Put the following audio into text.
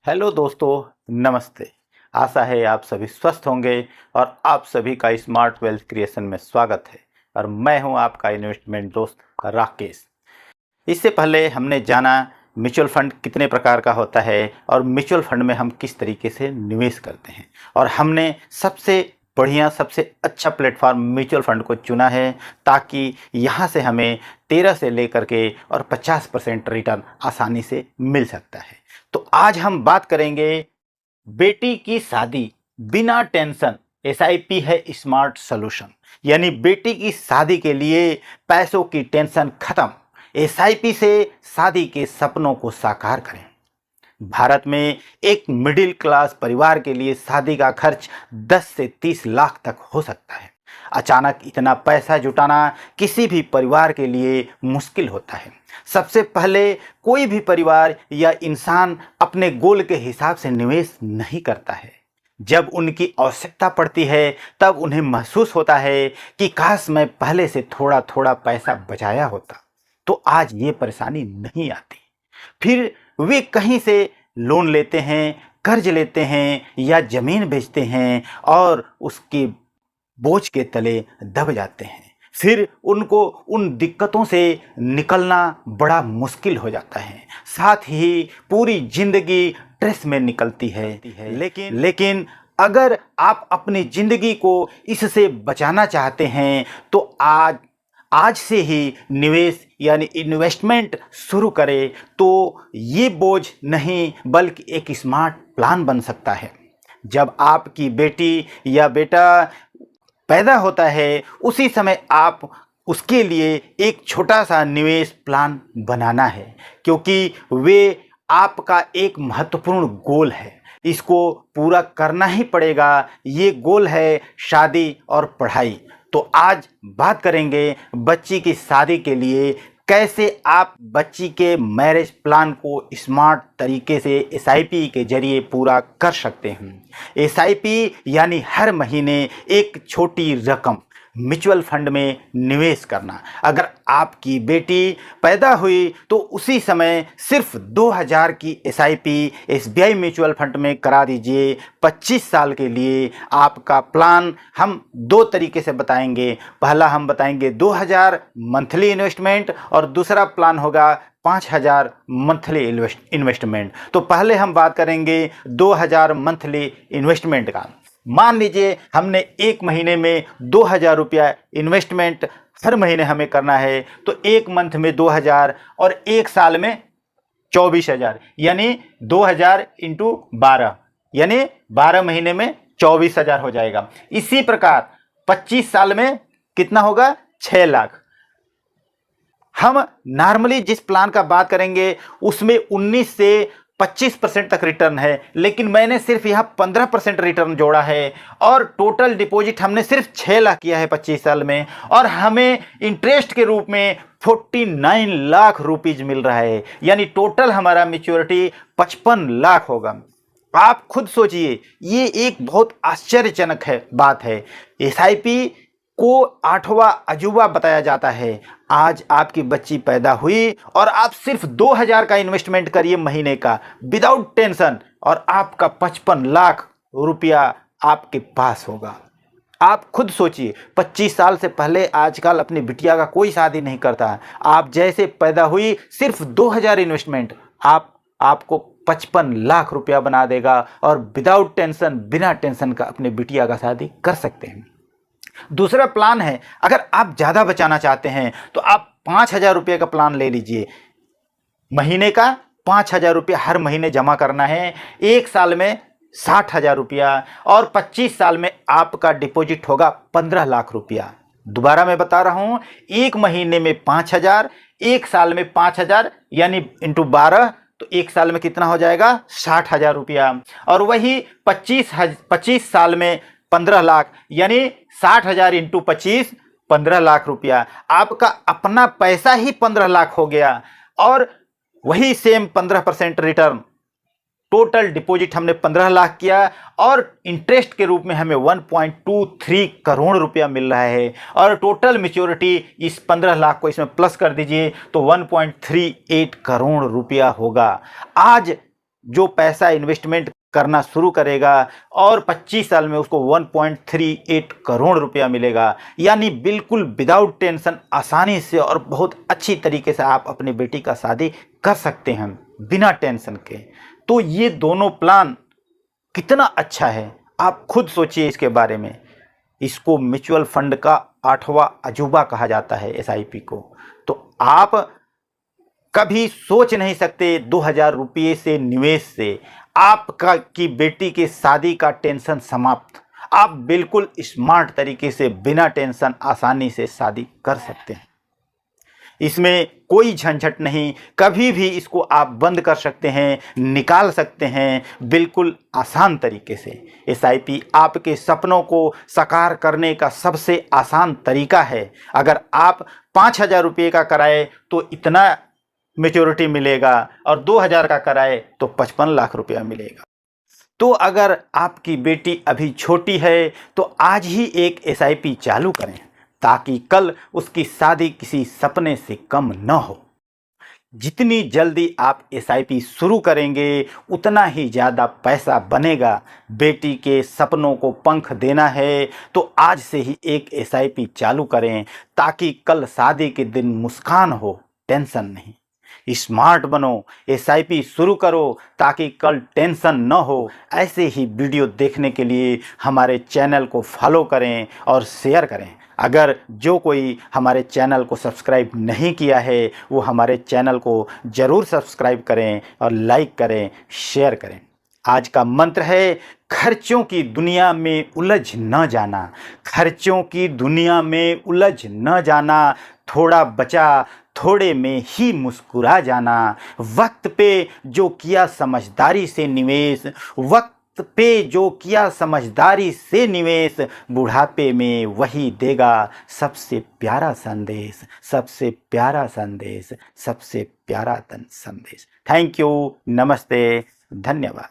Hello दोस्तों, नमस्ते। आशा है आप सभी स्वस्थ होंगे और आप सभी का स्मार्ट वेल्थ क्रिएशन में स्वागत है। और मैं हूं आपका इन्वेस्टमेंट दोस्त राकेश। इससे पहले हमने जाना म्यूचुअल फंड कितने प्रकार का होता है और म्यूचुअल फंड में हम किस तरीके से निवेश करते हैं, और हमने सबसे बढ़िया सबसे अच्छा प्लेटफॉर्म म्यूचुअल फंड को चुना है ताकि यहाँ से हमें 13 से लेकर के और 50% रिटर्न आसानी से मिल सकता है। तो आज हम बात करेंगे बेटी की शादी बिना टेंशन, एसआईपी है स्मार्ट सॉल्यूशन। यानी बेटी की शादी के लिए पैसों की टेंशन खत्म, एसआईपी से शादी के सपनों को साकार करें। भारत में एक मिडिल क्लास परिवार के लिए शादी का खर्च 10 से 30 लाख तक हो सकता है। अचानक इतना पैसा जुटाना किसी भी परिवार के लिए मुश्किल होता है। सबसे पहले कोई भी परिवार या इंसान अपने गोल के हिसाब से निवेश नहीं करता है। जब उनकी आवश्यकता पड़ती है तब उन्हें महसूस होता है कि काश मैं पहले से थोड़ा थोड़ा पैसा बचाया होता तो आज ये परेशानी नहीं आती। फिर वे कहीं से लोन लेते हैं, कर्ज लेते हैं या ज़मीन बेचते हैं और उसके बोझ के तले दब जाते हैं। फिर उनको उन दिक्कतों से निकलना बड़ा मुश्किल हो जाता है, साथ ही पूरी जिंदगी स्ट्रेस में निकलती है। लेकिन अगर आप अपनी जिंदगी को इससे बचाना चाहते हैं तो आज से ही निवेश यानी इन्वेस्टमेंट शुरू करें तो ये बोझ नहीं बल्कि एक स्मार्ट प्लान बन सकता है। जब आपकी बेटी या बेटा पैदा होता है उसी समय आप उसके लिए एक छोटा सा निवेश प्लान बनाना है, क्योंकि वे आपका एक महत्वपूर्ण गोल है। इसको पूरा करना ही पड़ेगा। ये गोल है शादी और पढ़ाई। तो आज बात करेंगे बच्ची की शादी के लिए कैसे आप बच्ची के मैरिज प्लान को स्मार्ट तरीके से एसआईपी के जरिए पूरा कर सकते हैं। एसआईपी यानी हर महीने एक छोटी रकम म्यूचुअल फंड में निवेश करना। अगर आपकी बेटी पैदा हुई तो उसी समय सिर्फ 2000 की एसआईपी एसबीआई म्यूचुअल फंड में करा दीजिए। 25 साल के लिए आपका प्लान हम दो तरीके से बताएंगे। पहला हम बताएंगे 2000 मंथली इन्वेस्टमेंट और दूसरा प्लान होगा 5000 मंथली इन्वेस्टमेंट। तो पहले हम बात करेंगे 2000 मंथली इन्वेस्टमेंट का। मान लीजिए हमने एक महीने में 2000 रुपया इन्वेस्टमेंट हर महीने हमें करना है, तो एक मंथ में 2000 और एक साल में 24,000 यानी 2000 इंटू 12 यानी 12 महीने में 24,000 हो जाएगा। इसी प्रकार 25 साल में कितना होगा? 6 लाख। हम नॉर्मली जिस प्लान का बात करेंगे उसमें 19 से 25% तक रिटर्न है, लेकिन मैंने सिर्फ यहाँ 15% रिटर्न जोड़ा है और टोटल डिपॉजिट हमने सिर्फ 6 लाख किया है 25 साल में, और हमें इंटरेस्ट के रूप में 49 लाख रुपीज मिल रहा है। यानी टोटल हमारा मैच्योरिटी 55 लाख होगा। आप खुद सोचिए, ये एक बहुत आश्चर्यजनक बात है। एसआईपी को 8वां अजूबा बताया जाता है। आज आपकी बच्ची पैदा हुई और आप सिर्फ 2000 का इन्वेस्टमेंट करिए महीने का विदाउट टेंशन, और आपका 55 लाख रुपया आपके पास होगा। आप खुद सोचिए, 25 साल से पहले आजकल अपनी बिटिया का कोई शादी नहीं करता। आप जैसे पैदा हुई सिर्फ 2000 इन्वेस्टमेंट आपको 55 लाख रुपया बना देगा, और विदाउट टेंशन बिना टेंशन का अपने बिटिया का शादी कर सकते हैं। दूसरा प्लान है, अगर आप ज़्यादा बचाना चाहते हैं तो आप 5000 रुपये का प्लान ले लीजिए। महीने का 5000 रुपया हर महीने जमा करना है, एक साल में 60,000 रुपया, और 25 साल में आपका डिपॉजिट होगा 15 लाख रुपया। दोबारा मैं बता रहा हूँ, एक महीने में 5000, एक साल में 5000 यानी इंटू 12, तो एक साल में कितना हो जाएगा? 60,000 रुपया। और वही 25 साल में 15 लाख यानी 60,000 इंटू 25, 15 लाख रुपया। आपका अपना पैसा ही 15 लाख हो गया, और वही सेम 15% रिटर्न। टोटल डिपॉजिट हमने 15 लाख किया और इंटरेस्ट के रूप में हमें 1.23 करोड़ रुपया मिल रहा है, और टोटल मैच्योरिटी इस 15 लाख को इसमें प्लस कर दीजिए तो 1.38 करोड़ रुपया होगा। आज जो पैसा इन्वेस्टमेंट करना शुरू करेगा और 25 साल में उसको 1.38 करोड़ रुपया मिलेगा। यानी बिल्कुल विदाउट टेंशन, आसानी से और बहुत अच्छी तरीके से आप अपनी बेटी का शादी कर सकते हैं बिना टेंशन के। तो ये दोनों प्लान कितना अच्छा है, आप खुद सोचिए इसके बारे में। इसको म्यूचुअल फंड का 8वां अजूबा कहा जाता है, SIP को। तो आप कभी सोच नहीं सकते 2000 रुपये से निवेश से आपका की बेटी की शादी का टेंशन समाप्त। आप बिल्कुल स्मार्ट तरीके से बिना टेंशन आसानी से शादी कर सकते हैं। इसमें कोई झंझट नहीं, कभी भी इसको आप बंद कर सकते हैं, निकाल सकते हैं बिल्कुल आसान तरीके से। SIP आपके सपनों को साकार करने का सबसे आसान तरीका है। अगर आप 5000 रुपये का कराए तो इतना मेच्योरिटी मिलेगा और 2000 का कराए तो 55 लाख रुपया मिलेगा। तो अगर आपकी बेटी अभी छोटी है तो आज ही एक SIP चालू करें ताकि कल उसकी शादी किसी सपने से कम न हो। जितनी जल्दी आप SIP शुरू करेंगे उतना ही ज़्यादा पैसा बनेगा। बेटी के सपनों को पंख देना है तो आज से ही एक SIP चालू करें ताकि कल शादी के दिन मुस्कान हो, टेंशन नहीं। स्मार्ट बनो, SIP शुरू करो ताकि कल टेंशन न हो। ऐसे ही वीडियो देखने के लिए हमारे चैनल को फॉलो करें और शेयर करें। अगर जो कोई हमारे चैनल को सब्सक्राइब नहीं किया है वो हमारे चैनल को ज़रूर सब्सक्राइब करें और लाइक करें, शेयर करें। आज का मंत्र है, खर्चों की दुनिया में उलझ न जाना। खर्चों की दुनिया में उलझ न जाना, थोड़ा बचा थोड़े में ही मुस्कुरा जाना। वक्त पे जो किया समझदारी से निवेश, वक्त पे जो किया समझदारी से निवेश, बुढ़ापे में वही देगा सबसे प्यारा संदेश, सबसे प्यारा संदेश, सबसे प्यारा संदेश। थैंक यू, नमस्ते, धन्यवाद।